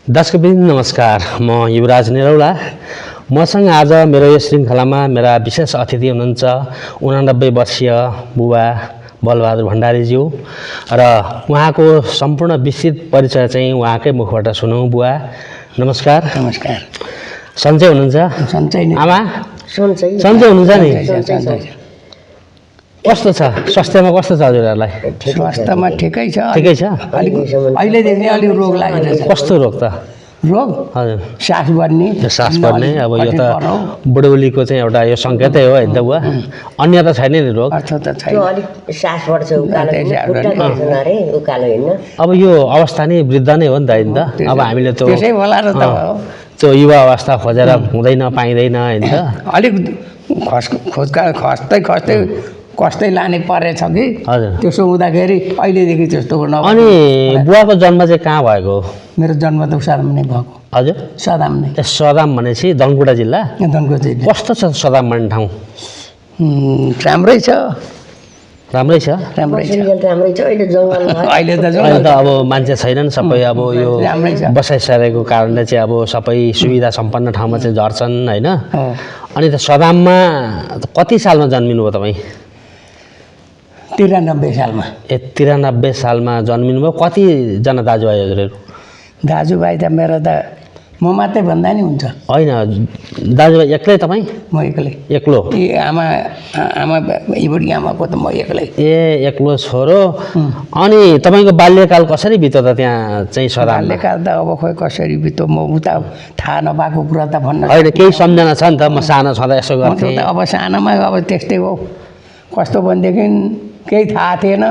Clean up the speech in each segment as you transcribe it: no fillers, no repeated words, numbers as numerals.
दर्शकवृन्द नमस्कार, म युवराज निरौला। मसँग आज मेरो यस श्रृङ्खलामा मेरा विशेष अतिथि हुनुहुन्छ 89 वर्षीय बुबा बलबहादुर भण्डारीज्यू र उहाँको सम्पूर्ण विस्तृत परिचय चाहिँ उहाँकै मुखबाट सुनौँ। बुबा नमस्कार। नमस्कार। सन्चै हुनुहुन्छ? सन्चै नै। आमा सन्चै हुनुहुन्छ नि? कस्तो छ स्वास्थ्यमा, कस्तो छ हजुरहरूलाई? स्वास्थ्यमा ठिकै छ। ठिकै छ? अहिलेदेखि अलिक रोग लागेको छ। कस्तो रोग त? रोग हजुर सास बढ्ने। सास बढ्ने, अब यो त बुढौलीको चाहिँ एउटा यो सङ्केतै हो होइन त बुवा? अन्य त छैन नि रोग? अर्थ त छैन। त्यो अलिक सास बढ्छ, उकालो उकालो हिँड्न। अब यो अवस्था नै वृद्ध नै हो नि त होइन त? अब हामीले त त्यसै होला र त त्यो युवा अवस्था खोजेर हुँदैन, पाइँदैन होइन त? अलिक खस्दै कस्तै लाने परेछ कि हजुर। त्यसो हुँदाखेरि अहिलेदेखि त्यस्तो न। अनि बुवाको जन्म चाहिँ कहाँ भएको? मेरो जन्म त सदाम नै भएको। हजुर सदाम नै। सदाम भनेपछि धनकुटा जिल्ला? धनको चाहिँ कस्तो छ सदाम भन्ने ठाउँ? राम्रै छ। राम्रै छ? राम्रै छ। अहिले त अहिले त अब मान्छे छैनन्, सबै अब यो राम्रै छ। बसाइसकेको कारणले चाहिँ अब सबै सुविधा सम्पन्न ठाउँमा चाहिँ झर्छन् होइन? अनि त सदाममा कति सालमा जन्मिनु भयो तपाईँ? 93 सालमा। 93 सालमा जन्मिनु भयो। कतिजना दाजुभाइ हजुरहरू? दाजुभाइ त मेरो त म मात्रै भन्दा नि हुन्छ। होइन, दाजुभाइ एक्लै तपाईँ? म एक्लै। एक्लो? आमा बुढी आमाको त म एक्लै। ए एक्लो छोरो। अनि तपाईँको बाल्यकाल कसरी बित्यो त त्यहाँ चाहिँ सदाममा? बाल्यकाल त अब खोइ कसरी बित्यो म उता थाहा नपाएको कुरा त भन्न। होइन, केही सम्झना छ नि त? म सानो छँदा यसो गर्थेँ। अब सानोमा अब त्यस्तै हो। कस्तो भनेदेखि केही थाहा थिएन।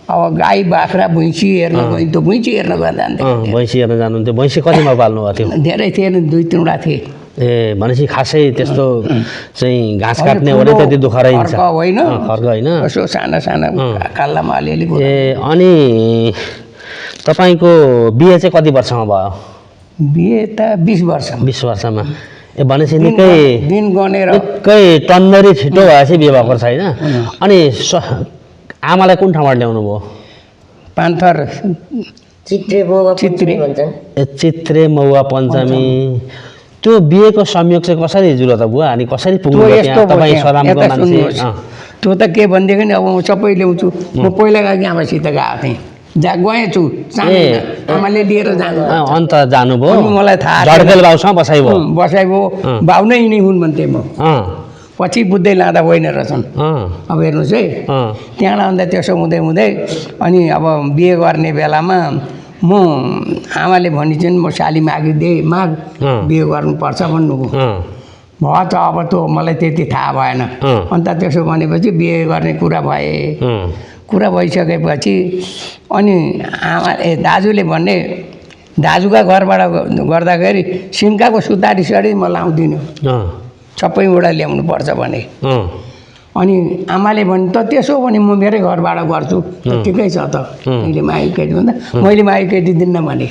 अब गाई बाख्रा भैँसी हेर्न गयो त भैँसी हेर्न गयो। भैँसी हेर्न जानुहुन्थ्यो? भैँसी कतिमा पाल्नु भएको थियो? धेरै थिएन, 2-3वटा थिए। ए भनेपछि खासै त्यस्तो चाहिँ घाँस काट्ने ओरे त्यति दुःख रहन्छ? होइन, खर्क होइन, यसो साना साना काल्लामा अलिअलि। ए अनि तपाईँको बिहे चाहिँ कति वर्षमा भयो? बिहे त 20 वर्ष। 20 वर्षमा? ए भनेपछि निकै दिन गनेर निकै टन्नरी छिटो भएपछि बिहे भएको छैन? अनि आमालाई कुन ठाउँबाट ल्याउनु भयो? पान्थर चित्रे भन्छन्। ए चित्रे मौवा पञ्चमी। त्यो बिहेको संयोग चाहिँ कसरी जुल्यो त बुवा? अनि कसरी पुग्नु त्यहाँ तपाईँ सदामको मान्छे? त्यो त के भनेदेखि अब म सबै ल्याउँछु। म पहिला गएको आमासित गएको थिएँ, गएछु। आमाले लिएर जानु अन्त जानुभयो? मलाई थाहा झड्केल बाउसँग बसाइभयो? बसाइभयो। बाउ नै यिनी हुन् भन्थेँ म। पछि बुझ्दै लाँदा होइन रहेछन्। अब हेर्नुहोस् है, त्यहाँबाट अन्त त्यसो हुँदै हुँदै अनि अब बिहे गर्ने बेलामा म आमाले भनिदिन् म साली मागिदिएँ, माग बिहे गर्नुपर्छ भन्नुभयो। भयो त अब त मलाई त्यति थाहा भएन। अन्त त्यसो भनेपछि बिहे गर्ने कुरा भए। कुरा भइसकेपछि अनि दाजुले भन्ने, दाजुका घरबाट गर्दाखेरि सिन्काको सुतारी सरी म लाउँदिनँ, सबै वटा ल्याउनु पर्छ भने। अनि आमाले भने त त्यसो भने म मेरै घरबाट गर्छु। ठिकै छ त, मैले मागी केटी भन्दा मैले मागी केटी दिन्न भने।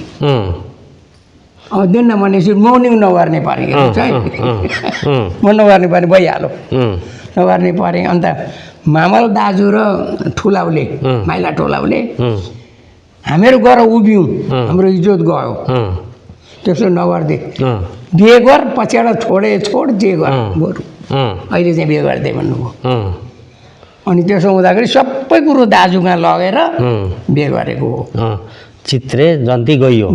दिन्न भनेपछि म नि नगर्ने परेँ। म नगर्ने परेँ, भइहाल्यो, नगर्ने परेँ। अन्त मामल दाजु र ठुलाउले, माइला ठुलाउले हामीहरू गएर उभियौँ, हाम्रो इज्जत गयो। त्यसो नगर्दे, बिहे गर, पछिबाट छोड जे गर बरु, अहिले चाहिँ बिहे गरिदिए भन्नुभयो। अनि त्यसो हुँदाखेरि सबै कुरो दाजुमा लगेर बिहे गरेको हो। चित्रे जन्ती गइयो?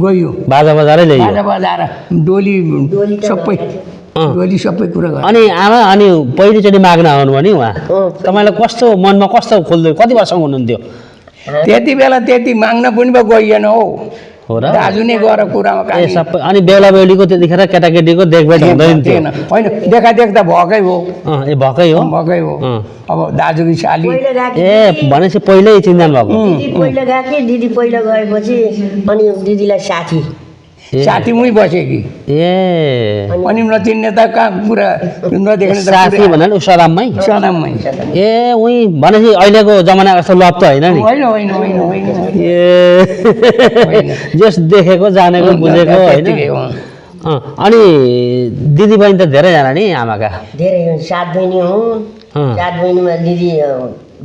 बाजा बजारै ल्याइयो? बाजा बजाएर डोली सबै कुरा गर्यो। अनि आमा, अनि पहिलोचोटि माग्न आउनुभयो नि उहाँ? तपाईँलाई कस्तो मनमा कस्तो खोल्दै, कति वर्षमा हुनुहुन्थ्यो त्यति बेला? त्यति माग्न पनि पो गइएन हो र? दाजु नै गएर कुरामा ए सबै। अनि बेहुला बेहुलीको त्यतिखेर केटाकेटीको देखभाल हुँदैन थियो? होइन, देख्दा भएकै हो। ए भएकै हो? भएकै हो। अब दाजुकी साली ए भनेपछि पहिल्यै चिन्जान भएको? दिदी पहिला गएकी, दिदी पहिला गएपछि अनि दिदीलाई साथी मुई बसेँ कि। ए अनि नचिन्ने त कहाँ कुरा नदेख्ने त साथी भन्नाले सदाममै? सदाममै। ए उही भनेपछि अहिलेको जमाना जस्तो लभ त होइन नि? होइन। ए जस देखेको, जानेको, बुझेको होइन? अनि दिदीबहिनी त धेरैजना नि आमाका? धेरै, 7 बहिनी हुन्। 7 बहिनीमा दिदी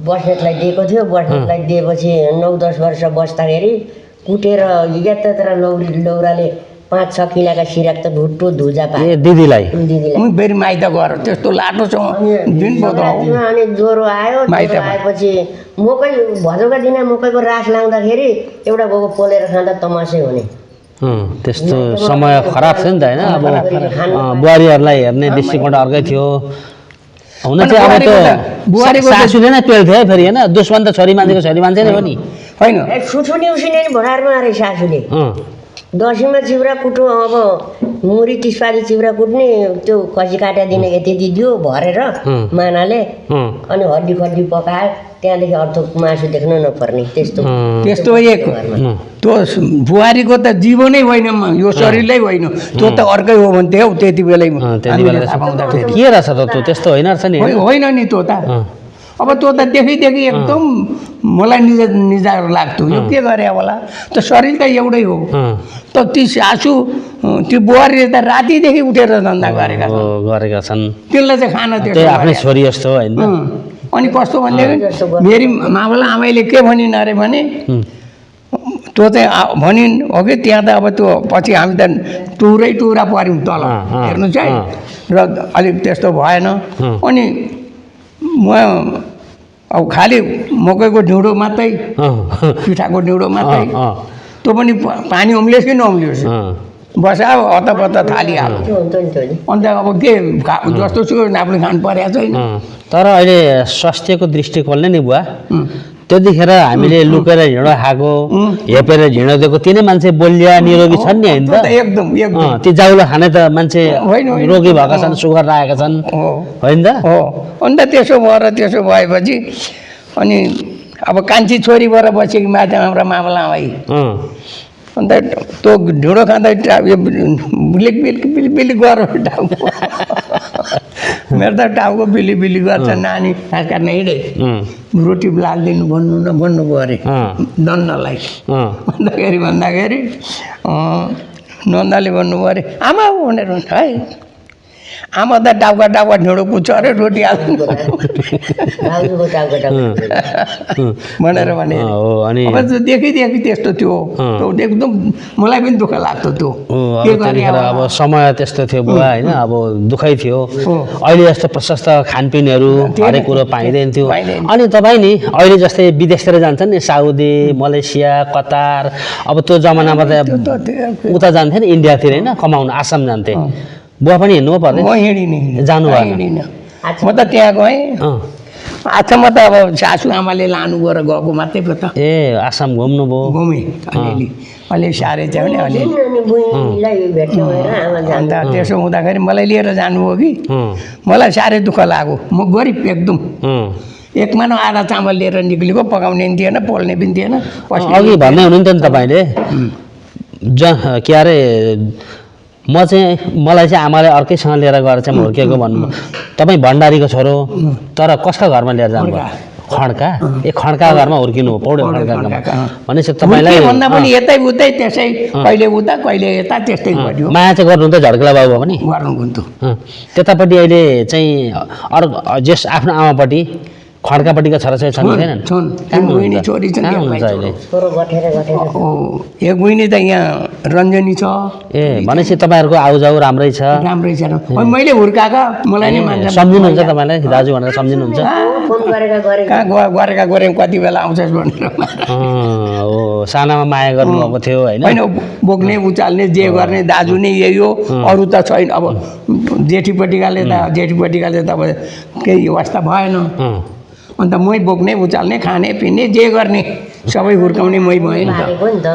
बस्नेतलाई दिएको थियो। बस्नेतलाई दिएपछि 9-10 वर्ष बस्दाखेरि कुटेर यत्र लौराले 5-6 किलोका सिराक त भुट्टो धुजा पाए ए दिदीलाई दिदीलाई फेरि माइत गएर त्यस्तो लाटो छ दिन अनि ज्वरो आयो आएपछि मकै भदौका दिन मकैको रास लाउँदाखेरि एउटा गोको पोलेर खाँदा तमासै हुने त्यस्तो समय खराब थियो नि त होइन अब बुहारीहरूलाई हेर्ने दृष्टिकोण अर्कै थियो हुन चाहिँ अब त्यो सासूले नै पेल्थ्यो है फेरि होइन दुश्मन त छोरी मान्छे नै हो नि होइन छुछुनी उसिने नि भरारमा अरे सासूले दसैँमा चिउरा कुटो अब मुरी तिसपारी चिउरा कुट्ने त्यो खसी काटा दिने त्यति दियो भरेर मानाले अनि हड्डी खड्डी पकायो त्यहाँदेखि अर्को मासु देख्न नपर्ने त्यस्तो एक त्यो बुहारीको त जीवनै होइन यो शरीरै होइन त्यो त अर्कै हो भन्थे हौ त्यति बेलै के रहेछ त त्यो त्यस्तो होइन रहेछ नि होइन नि त्यो त अब त्यो त देखि एकदम मलाई निजा लाग्थ्यो यो के गरे होला त शरीर त एउटै हो त ती सासू त्यो बुहारीले त रातिदेखि उठेर धन्दा गरेका छन् त्यसलाई चाहिँ खान त्यो आफ्नै छोरी जस्तो होइन अनि कस्तो भनेदेखि मेरी मावला आमाले के भनिन् अरे भने त्यो चाहिँ भनिन् हो कि त्यहाँ त अब त्यो पछि हामी त टुरा पऱ्यौँ तल हेर्नुहोस् है र अलिक त्यस्तो भएन अनि म अब खालि मकैको ढिँडो मात्रै पिठाको ढिँडो मात्रै त्यो पनि पानी उम्लियोस् कि नउम्लियोस् बसायो अतपत्त थालिहाल्यो अन्त अब के जस्तो सुकै आफूले खानु परेको छैन तर अहिले स्वास्थ्यको दृष्टिकोणले नि बुवा त्यतिखेर हामीले लुकेर ढिँडो खाएको हेपेर ढिँडो दिएको ती नै मान्छे बलिया निरोगी छन् नि होइन त एकदम ती जाउलो खाने त मान्छे रोगी भएका छन् सुगर राखेका छन् होइन त हो अन्त त्यसो भएपछि अनि अब कान्छी छोरीबाट बसेकी माथि हाम्रो मामला आइ अन्त त्यो ढिँडो खाँदा बिलिक गरेर टाउको मेरो त टाउको बिली गर्छ नानी खास काट्न हिँडे रोटी लालिदिनु भन्नुभयो अरे नन्दालाई भन्दाखेरि नन्दाले भन्नुभयो अरे आमा भनेर है आमा त टाउका ढिँडो पुग्छ अरे रोटी हाल्नु भनेर भने अब देखि त्यस्तो थियो एकदम मलाई पनि दुःख लाग्थ्यो त्यो अब समय त्यस्तो थियो बुवा होइन अब दुःखै थियो अहिले जस्तो प्रशस्त खानपिनहरू हरेक कुरो पाइँदैन थियो अनि तपाईँ नि अहिले जस्तै विदेशतिर जान्छन् नि साउदी मलेसिया कतार अब त्यो जमानामा त उता जान्थे नि इन्डियातिर होइन कमाउनु आसाम जान्थे बुवा पनि हिँड्नु पर्दैन म हिँडिनँ जानु म त त्यहाँ गएँ आसाममा त अब सासू आमाले लानु गएर गएको मात्रै पो त ए आसाम घुम्नुभयो घुमेँ अलि साह्रै थियो भने अन्त त्यसो हुँदाखेरि मलाई लिएर जानुभयो कि मलाई साह्रै दुःख लाग्यो म गरिब एकदम एक मानव आधा चामल लिएर निक्लेको पकाउने पनि थिएन पोल्ने पनि थिएन अघि भन्दै हुनुहुन्थ्यो नि तपाईँले के अरे मलाई चाहिँ आमाले अर्कैसँग लिएर गएर चाहिँ हुर्किएको भन्नु तपाईँ भण्डारीको छोरो तर कसका घरमा लिएर जानुभयो खड्का खड्का घरमा हुर्किनु हो पौडे खड्का भनेपछि तपाईँलाई भन्दा पनि यतै उतै त्यसै कहिले उता कहिले यता त्यस्तै गर्यो माया चाहिँ गर्नुहुन्थ्यो झड्केला बाबु पनि गर्नुहुन्थ्यो त्यतापट्टि अहिले चाहिँ अरू जस आफ्नो आमापट्टि खड्कापट्टिका छोराछोरी छन् छैनन् छोरी छन् अहिले एक बहिनी त यहाँ रञ्जनी छ ए भनेपछि तपाईँहरूको आउजाउ राम्रै छ मैले हुर्काएको मलाई नै मान्छ सम्झिनुहुन्छ तपाईँलाई दाजु भनेर सम्झिनुहुन्छ कहाँ गरेर कति बेला आउँछस् भनेर हो सानामा माया गर्नुभएको थियो होइन बोक्ने उचाल्ने जे गर्ने दाजु नै यही हो अरू त छैन अब जेठीपट्टिकाले त अब केही व्यवस्था भएन अन्त मै बोक्ने उचाल्ने खाने पिन्ने जे गर्ने सबै हुर्काउने मै भएँ नि त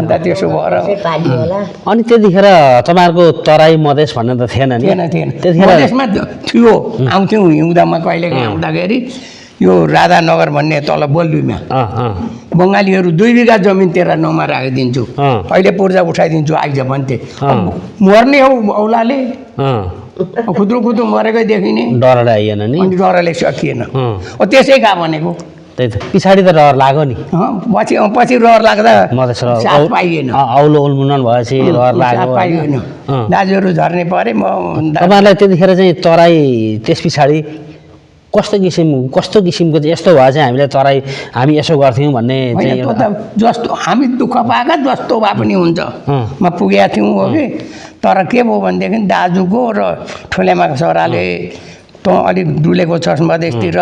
अन्त त्यसो भएर अनि त्यतिखेर तपाईँहरूको तराई मधेस भन्ने त थिएन नि त्यतिखेर मधेसमा थियो आउँथ्यौँ हिउँदामा कहिलेकाहीँ आउँदाखेरि यो राधानगर भन्ने तल बलुईमा बङ्गालीहरू 2 बिघा जमिन तेरा नाउँमा राखिदिन्छु अहिले पूर्जा उठाइदिन्छु आइज भन्थे मर्ने हौ औलाले खुद्रो मरेकै देखिने डरले आइएन नि अनि डरले सकिएन त्यसै कहाँ भनेको त्यही त पछाडि त रहर लाग्यो नि पछि रहर लाग्दा मधेस पाइएन औलो उल्मुनन भएपछि रहर लाग्यो पाइएन दाजुहरू झर्ने परे म तपाईँहरूलाई त्यतिखेर चाहिँ तराई त्यस पछाडि कस्तो किसिमको चाहिँ यस्तो भए चाहिँ हामीलाई तराई हामी यसो गर्थ्यौँ भन्ने चाहिँ होइन, त्यो त जस्तो हामी दुःख पाएका जस्तो भए पनि हुन्छ। म पुगेका थियौँ हो कि, तर के भयो भनेदेखि दाजुको र ठुलेमाको छोराले तँ अलिक डुलेको छस् मधेसतिर,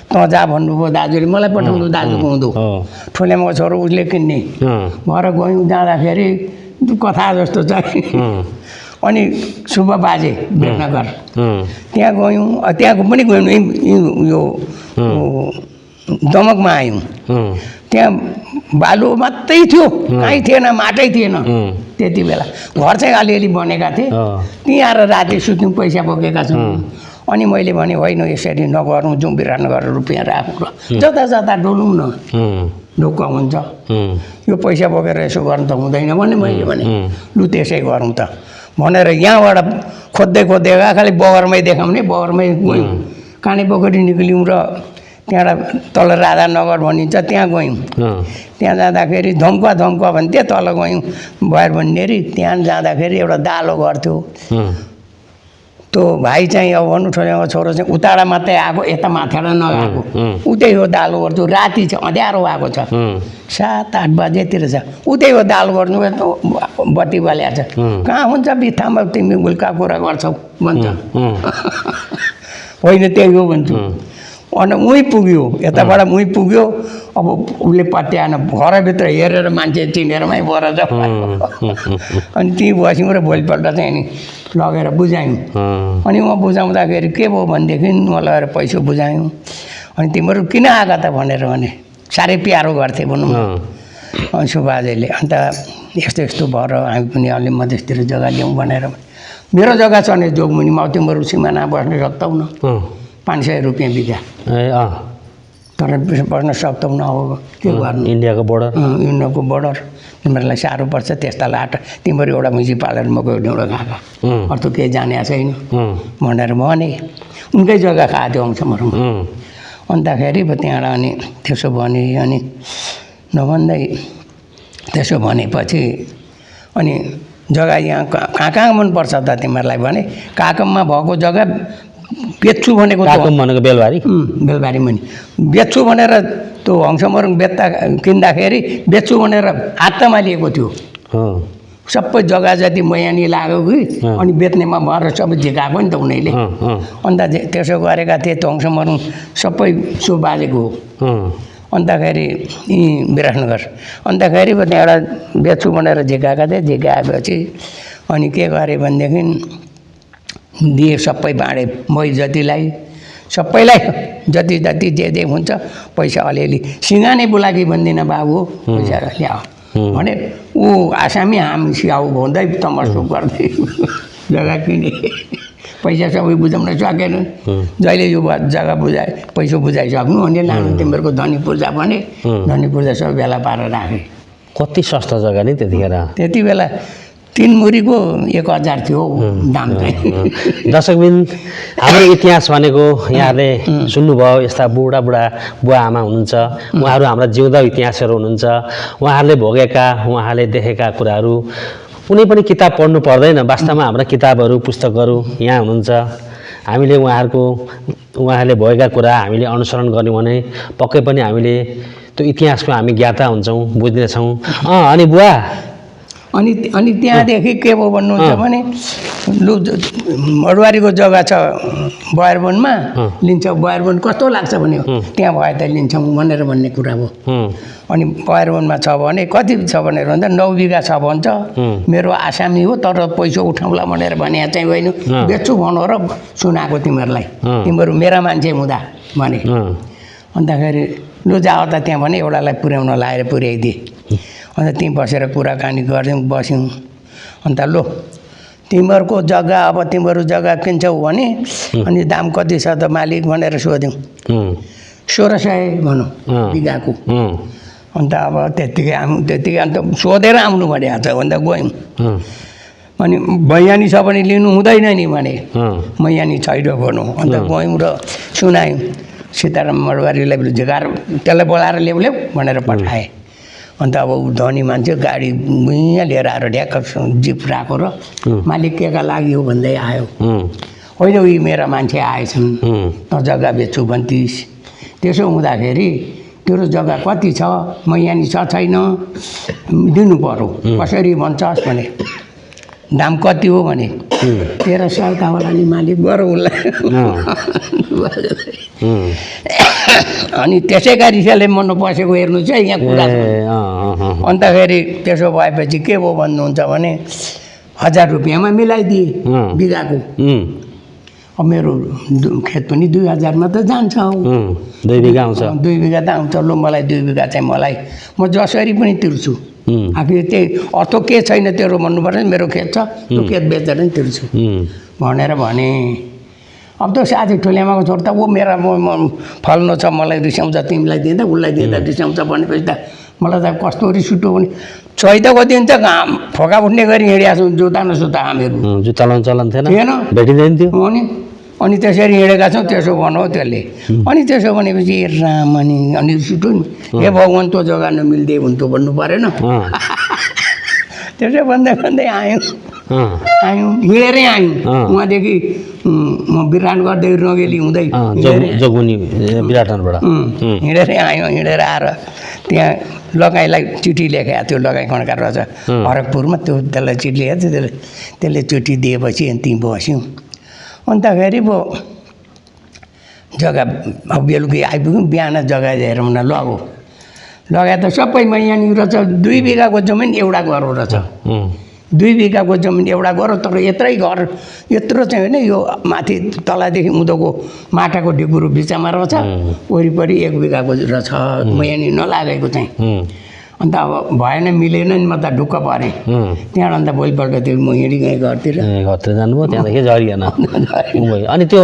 तँ जा भन्नुभयो दाजुले, मलाई पठाउनु दाजुको हुँदो, ठुलेमाको छोरो उसले किन्ने भएर गयौँ। जाँदाखेरि कथा जस्तो छ। अनि शुभ बाजे बेटनगर त्यहाँ गयौँ। त्यहाँको पनि गयौँ, यो दमकमा आयौँ। त्यहाँ बालु मात्रै थियो, कहीँ थिएन, माटै थिएन त्यति बेला। घर चाहिँ अलिअलि बनेका थिए। त्यहीँ आएर राति सुत्यौँ, पैसा बोकेका छौँ। अनि मैले भने होइन यसरी नगर्नु, जाउँ विराटनगर रुपियाँ राख्नु, जता जता डुलौँ न, ढुक्क हुन्छ। यो पैसा बोकेर यसो गर्नु त हुँदैन भने मैले भने लु त्यसै गरौँ त भनेर यहाँबाट खोज्दै खोज्दै गएको, खालि बगरमै देखाउने, बगरमै गयौँ। काने पोखरी निक्ल्यौँ र त्यहाँबाट तल राधानगर भनिन्छ त्यहाँ गयौँ। त्यहाँ जाँदाखेरि धम्का भन्थे, तल गयौँ भएर भन्नेरी। त्यहाँ जाँदाखेरि एउटा दालो घर थियो। त्यो भाइ चाहिँ अब भन्नु ठुलेको छोरो चाहिँ उताबाट मात्रै आएको, यता माथिबाट नगएको। उतै हो दालो गर्छु, राति चाहिँ अँध्यारो भएको छ, 7-8 बजेतिर छ। उतै हो दाल गर्नु, बत्ती बाल्या छ। कहाँ हुन्छ बित्थामा तिमी उल्का कुरा गर्छौ भन्छ। होइन त्यही हो भन्छु। अनि उहीँ पुग्यो, यताबाट उहीँ पुग्यो। अब उसले पत्याएन, घरभित्र हेरेर मान्छे चिनेरमै बर जाऊ। अनि त्यहीँ बस्यौँ र भोलिपल्ट चाहिँ नि लगेर बुझायौँ। अनि म बुझाउँदाखेरि के भयो भनेदेखि म लगेर पैसा बुझायौँ। अनि तिमीहरू किन आएका त भनेर भने, साह्रै प्यारो गर्थे भनौँ न सुबाजेले। अन्त यस्तो यस्तो भएर हामी पनि अलि मधेसतिर जग्गा ल्याउँ भनेर। मेरो जग्गा छ नि जोगमुनिमा, तिमीहरू सिमाना बस्न सक्छौ न, 500 रुपियाँ बिघा। तर बस्न सक्छौ न, अब के गर्नु, इन्डियाको बोर्डर, इन्डियाको बोर्डर, तिमीहरूलाई साह्रो पर्छ। त्यस्ता लाट तिमीहरू एउटा म्युनिसिपालिटीमा गयो ढुँडो खाएको, अरू केही जाने छैन भनेर भने। उनकै जग्गा खाएको थियो अंशमहरूमा। अन्तखेरि त्यहाँबाट अनि त्यसो भने, अनि नभन्दै त्यसो भनेपछि अनि जग्गा यहाँ कहाँ कहाँ मनपर्छ त तिमीहरूलाई भने, काकममा भएको जग्गा बेच्छु भनेको, भनेको बेलबारी, बेलबारी मुनि बेच्छु भनेर त्यो हंसमरुङ किन्दाखेरि बेच्छु भनेर हातमा लिएको थियो। सबै जग्गा जति मैयानी लाग्यो कि, अनि बेच्नेमा भएर सबै झिकाएको नि त उनीहरूले। अन्त त्यसो गरेका थिए। त्यो हंसमरुङ सबै सो बाजेको हो। अन्तखेरि यहीँ विराटनगर। अन्तखेरि त्यहाँबाट बेच्छु भनेर झिकाएका थिए। झिकाएपछि अनि के गरे भनेदेखि दिए, सबै बाँडे, मै जतिलाई सबैलाई जति जति जे हुन्छ पैसा अलिअलि। सिँगाने बुलाकी भन्दिनँ बाबु, पैसा ल्याऊ भने ऊ आसामी हामी स्याउ भन्दै तमसो गर्दै जग्गा किने। पैसा सबै बुझाउन सकेन। जहिले यो जग्गा बुझाए, पैसा बुझाइसक्नु अनि लानु तिमीहरूको धनी पूर्जा भने, धनी पूर्जा सबै बेला पारेर राखेँ। कति सस्ता जग्गा नि त्यतिखेर। त्यति बेला 3 मुरीको 1000 थियो दाम चाहिँ। दर्शकबिन, हाम्रो इतिहास भनेको यहाँले सुन्नुभयो। यस्ता बुढा बुवा आमा हुनुहुन्छ, उहाँहरू हाम्रा जिउँदो इतिहासहरू हुनुहुन्छ। उहाँहरूले भोगेका, उहाँहरूले देखेका कुराहरू कुनै पनि किताब पढ्नु पर्दैन। वास्तवमा हाम्रा किताबहरू, पुस्तकहरू यहाँ हुनुहुन्छ। हामीले उहाँहरूले भएका कुरा हामीले अनुसरण गर्यौँ भने पक्कै पनि हामीले त्यो इतिहासको हामी ज्ञाता हुन्छौँ, बुझ्नेछौँ। अनि बुवा, अनि त्यहाँदेखि के भयो भन्नुहुन्छ भने, लु मडवारीको जग्गा छ बयरबनमा, लिन्छ। बयरबन कस्तो लाग्छ भने त्यहाँ भए त लिन्छौँ भनेर भन्ने कुरा भयो। अनि बयरबनमा छ भने कति छ भनेर भन्दा 9 बिघा छ भन्छ। मेरो आसामी हो, तर पैसा उठाउँला भनेर भने चाहिँ होइन, बेच्छु भनौ र सुनाएको तिमीहरूलाई, तिमीहरू मेरा मान्छे हुँदा भने। अन्तखेरि लु जाओ त त्यहाँ भने एउटालाई पुर्याउन लाएर पुर्याइदिए। अन्त त्यहीँ बसेर कुराकानी गऱ्यौँ, बस्यौँ। अन्त लु तिमीहरूको जग्गा, अब तिमीहरू जग्गा किन्छौ भने अनि दाम कति छ त मालिक भनेर सोध्यौँ। 1600 भनौँ बिघाको। अन्त अब त्यत्तिकै अन्त सोधेर आउनु भनेको छ। अन्त गयौँ। अनि मैयानी छ भने लिनु हुँदैन नि भने, मैयानी छैन भनौँ। अन्त गयौँ र सुनायौँ। सीताराम मडवारीलाई झिकाएर त्यसलाई बोलाएर ल्याउ भनेर पठाएँ। अन्त अब धनी मान्छे गाडी यहाँ लिएर आएर ढ्याक्क जिप राखेको र मालिक केका लागि हो भन्दै आयो। होइन उयो मेरा मान्छे आएछन् जग्गा बेच्छु भन्थिस् त्यसो हुँदाखेरि तेरो जग्गा कति छ म यहाँनिर छ छैन दिनु पर्यो कसरी भन्छस् भने दाम कति हो भने 1300 होला नि मालिक गर उसलाई अनि त्यसैका रिसाले मन पसेको हेर्नु चाहिँ यहाँ कुरा छ अन्तखेरि त्यसो भएपछि के भयो भन्नुहुन्छ भने 1000 रुपियाँमा मिलाइदिए बिगाको अब मेरो खेत पनि 2000 मा त जान्छ 2 बिघा आउँछ 2 बिघा त आउँछ ल मलाई 2 बिघा चाहिँ मलाई म जसरी पनि तिर्छु आखिर त्यही अर्थ के छैन तेरो भन्नु पर्छ मेरो खेत छ त्यो खेत बेचेर नि तिर्छु भनेर भने अब त साथी ठुल्यामाको छोरा त ऊ मेरा फल्नु छ मलाई रिसाउँछ तिमीलाई दिँदा उसलाई दिँदा रिसाउँछ भनेपछि त मलाई त कस्तो रिस उठ्यो भने चैतको दिन त फोका उठ्ने गरी हिँडेका छौँ जुत्ता नसुत्ता हामीहरू जुत्ता लाउनु चलन थिएन थिएन भेटिँदैन थियो अनि त्यसरी हिँडेका छौँ त्यसो भन्यो त्यसले अनि त्यसो भनेपछि राम अनि रिस उठ्यो नि हे भगवान् त्यो जग्गा नमिल्दै हुन्थ्यो भन्नु परेन त्यसो भन्दै भन्दै आयौँ हिँडेरै आयौँ उहाँदेखि म बिरान गर्दै रगेली हुँदै जोगुनी विराटनबाट हिँडेरै आयौँ हिँडेर आएर त्यहाँ लगाईलाई चिठी लेखेको थियो लगाई खड्का रहेछ हरकपुरमा त्यसलाई चिठी लेखेको थियो त्यसले चिठी दिएपछि त्यहीँ बस्यौँ अन्तखेरि पो जग्गा अब बेलुकी आइपुग्यौँ बिहान जग्गा हेरौँ न लगाए त सबैमा यहाँनिर रहेछ 2 बिघाको जमिन एउटा घर रहेछ 2 बिघाको जमिन एउटा घर तर यत्रै घर यत्रो चाहिँ होइन यो माथि तलदेखि उँधोको माटाको ढिकुरो बिचमा रहेछ वरिपरि 1 बिघाको रहेछ म यहाँनिर नलागेको चाहिँ अन्त अब भएन मिलेन नि म त ढुक्क परेँ त्यहाँबाट अन्त भोलिपल्ट त्यो म हिँडी गएँ घरतिर जानुभयो त्यहाँदेखि झरिएन अनि त्यो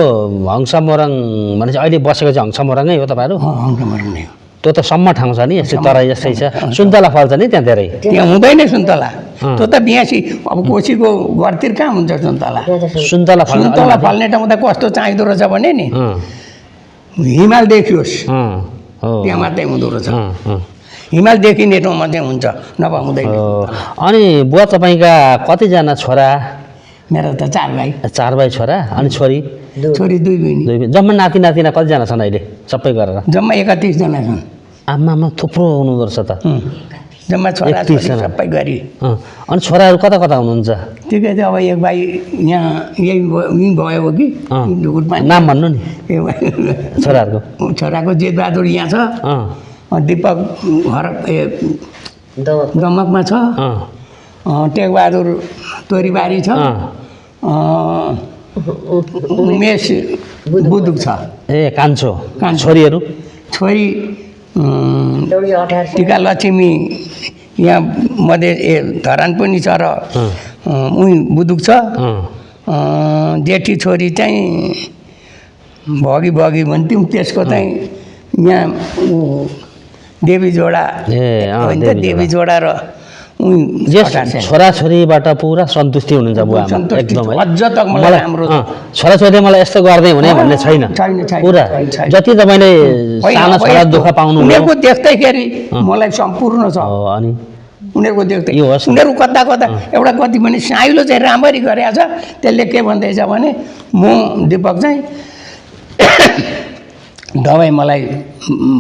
हङ्सा मोरङ भनेपछि अहिले बसेको चाहिँ हङ्सा मोरङै हो तपाईँहरू हङ्सा मोरङ नै हो त्यो त सम्म ठाउँ छ नि यस्तै तराई जस्तै छ सुन्तला फल्छ नि त्यहाँ धेरै त्यहाँ हुँदैन सुन्तला त्यो त बिहासी अब कोसीको घरतिर कहाँ हुन्छ सुन्तला फल्ने ठाउँ त कस्तो चाहिँदो रहेछ भने नि हिमाल देखियोस् त्यहाँ मात्रै हुँदो रहेछ हिमाल देखिने ठाउँ मात्रै हुन्छ नभए हुँदैन अनि बुवा तपाईँका कतिजना छोरा मेरो त 4 भाइ 4 भाइ छोरा अनि छोरी 2 बहिनी जम्मा नाति नातिना कतिजना छन् अहिले सबै गरेर जम्मा 31 जना छन् आमामा थुप्रो हुनुहुँदो रहेछ त जम्मा छोरा सबै गरी अनि छोराहरू कता कता हुनुहुन्छ ठिकै छ अब एक भाइ यहाँ यही भयो हो कि नाम भन्नु नि छोराको जेठबहादुर यहाँ छ दीपक दमकमा छ टेकबहादुर तोरीबारी छ उमेश बुदुक छ कान्छो छोरीहरू छोरी टिका लक्ष्मी यहाँ मध्य धरान पनि छ र उही बुदुक छ जेठी छोरी चाहिँ भगी भन्थ्यौँ त्यसको चाहिँ यहाँ देवी जोडा होइन त देवी जोडा र छोराछोरीबाट पुरा सन्तुष्टि हुनुहुन्छ बुवा एकदम अझ तक मलाई राम्रो छोराछोरीले मलाई यस्तो गरिदिए भने भन्ने छैन पुरा जति तपाईँले सानो छोरा दुःख पाउनु उनीहरूको देख्दैखेरि मलाई सम्पूर्ण छ अनि उनीहरूको देख्दै उनीहरू कता एउटा कति भने साइलो चाहिँ राम्ररी गरेको छ त्यसले के भन्दैछ भने म दीपक चाहिँ दबाई मलाई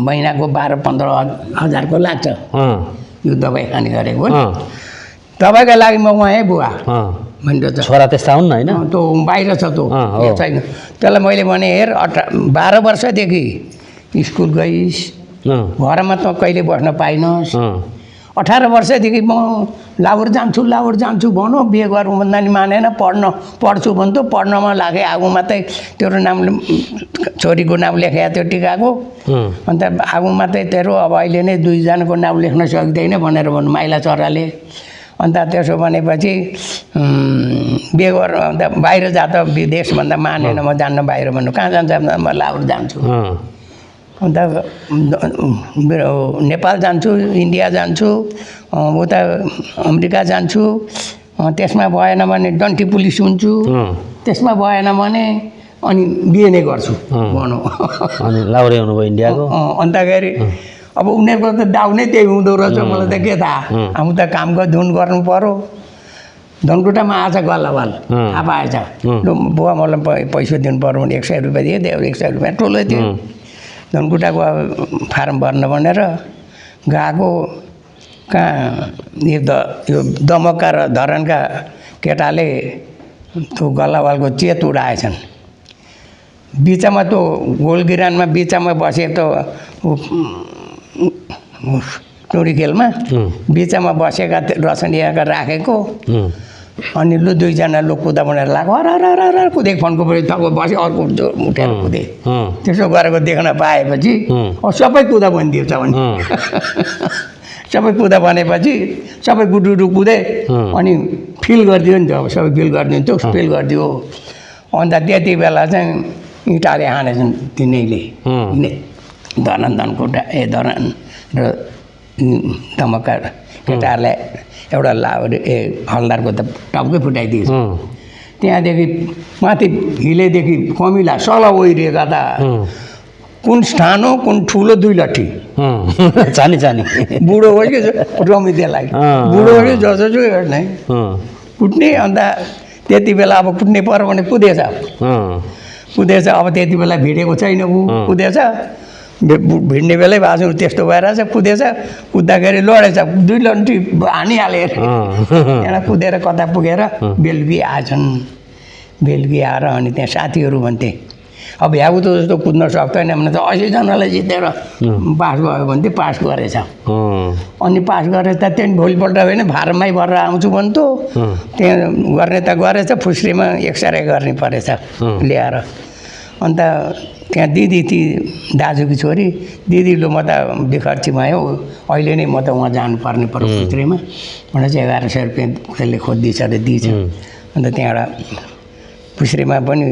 महिनाको 12-15 हजारको लाग्छ यो दबाई खाने गरेको दबाईको लागि म उहाँ बुवा भनिरहेछ छोरा त्यस्ता हुन् होइन त्यो बाहिर छ त्यो छैन त्यसलाई मैले भने हेर 12 वर्षदेखि स्कुल गइस् घरमा त कहिले बस्न पाइनस् 18 वर्षदेखि म लाहोर जान्छु भनौँ बिहे गरौँ भन्दा नि मानेन पढ्छु भन्थ्यो पढ्नमा लागे आगो मात्रै तेरो नाम छोरीको नाम लेखेको थियो टिकाको अन्त आगो मात्रै तेरो अब अहिले नै 2 जनाको नाम लेख्न सक्दैन भनेर भन्नु माइला चराले अन्त त्यसो भनेपछि बिहे गरेर अन्त बाहिर जाँदा विदेश भन्दा मानेन म जान्न बाहिर भन्नु कहाँ जान्छ म लाहोर जान्छु अन्त नेपाल जान्छु इन्डिया जान्छु उता अमेरिका जान्छु त्यसमा भएन भने डन्टी पुलिस हुन्छु त्यसमा भएन भने अनि बिहे नै गर्छु भनौँ अनि लाहुरे हुनुभयो इन्डियाको अन्तखेरि अब उनीहरूको त दाउ नै त्यही हुँदो रहेछ मलाई त के थाहा हामी त कामको धुन गर्नु पर्यो धनकुटामा आएछ गल्लावाल अब आएछ लु बुवा मलाई पैसा दिनु पर्यो भने 100 रुपियाँ दिएँ त्यो 100 रुपियाँ ठुलो थियो धनकुटाको अब फार्म भर्न भनेर गएको कहाँ यो दमकका र धरानका केटाले त्यो गल्लावालको चेत उडाएछन् बिचमा त्यो गोलगिरानमा बिचमा बसेको टोडी खेलमा बिचमा बसेका रसनियाका राखेको अनि लु दुईजना लु कुदा भनेर लाग्यो हर कुदेको फन्को पनि तब बस्यो अर्को उठेर कुदे त्यसो गरेको देख्न पाएपछि सबै कुदा भनिदिएछ भने सबै कुदा भनेपछि सबै गुडुडु कुदे अनि फिल गरिदियो नि त अब सबै फिल गरिदिन्थ्यो फिल गरिदियो अन्त त्यति बेला चाहिँ इँटाले हानेछन् तिनैले धनकुटा धरान र दमकका केटाहरूलाई एउटा हलदारको त टाउकै फुटाइदिएछ त्यहाँदेखि माथि हिलेदेखि कमिला सल ओहिरिएका त कुन सानो कुन ठुलो 2 लट्ठी चानी चानी बुढो हो कि रमी त्यसलाई बुढो हो कि जसो हेर्ने कुट्ने अन्त त्यति बेला अब कुट्ने पर्यो भने कुदेछ अब त्यति बेला भिडेको छैन ऊ कुदेछ भिड्ने बेलै भएको छ त्यस्तो भएर चाहिँ कुदेछ कुद्दाखेरि लडेछ 2 लट्ठी हानिहाले त्यहाँ कुदेर कता पुगेर बेलुकी आएछन् बेलुकी आएर अनि त्यहाँ साथीहरू भन्थे अब भ्याउ त जस्तो कुद्न सक्दैन भने त 80 जनालाई जितेर पास भयो भने चाहिँ पास गरेछ अनि पास गरेर त त्यहाँदेखि भोलिपल्ट होइन फारममै भरेर आउँछु भन्थ्यो त्यहाँ गर्ने त गरेछ फुस्रीमा एक्सरे गर्ने परेछ ल्याएर अन्त त्यहाँ दिदी थिए दाजुकी छोरी दिदी लु म त बिखर्चीमा आयो अहिले नै म त उहाँ जानुपर्ने पर्यो फुस्रीमा मलाई चाहिँ 1100 रुपियाँ त्यसले खोजिदिएछ अरे दिएछ अन्त त्यहाँबाट फुस्रीमा पनि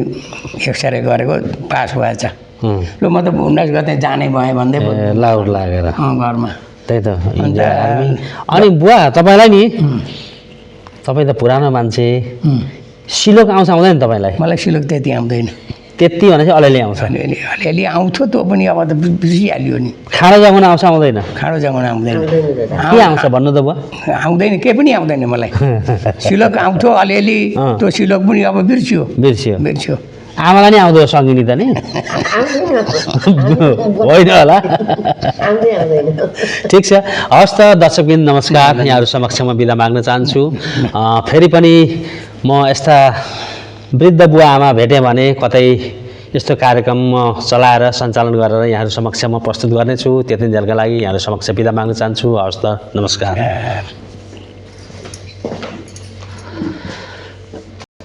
एक्सरे गरेको पास भएछ लु म त 19 गते जाने भएँ भन्दै लाउड लागेर घरमा त्यही त अनि बुवा तपाईँलाई नि तपाईँ त पुरानो मान्छे सिलोक आउँछ आउँदैन तपाईँलाई मलाई सिलोक त्यति आउँदैन त्यति भने चाहिँ अलिअलि आउँछ अलिअलि आउँथ्यो त्यो पनि अब त बिर्सिहाल्यो नि खाडो जमाना आउँछ आउँदैन खाडो जमाना आउँदैन के आउँछ भन्नु त बुवा आउँदैन केही पनि आउँदैन मलाई सिलोक आउँथ्यो अलिअलि त्यो सिलोक पनि अब बिर्सियो आमालाई नि आउँदो सङ्गिनी त नि होइन होला ठिक छ हवस् त दर्शकबिन नमस्कार यहाँहरू समक्षमा बिदा माग्न चाहन्छु फेरि पनि म यस्ता वृद्ध बुवा आमा भेटेँ भने कतै यस्तो कार्यक्रम चलाएर सञ्चालन गरेर यहाँहरू समक्षमा प्रस्तुत गर्नेछु त्यति जेलका लागि यहाँहरू समक्ष बिदा माग्न चाहन्छु हवस् त नमस्कार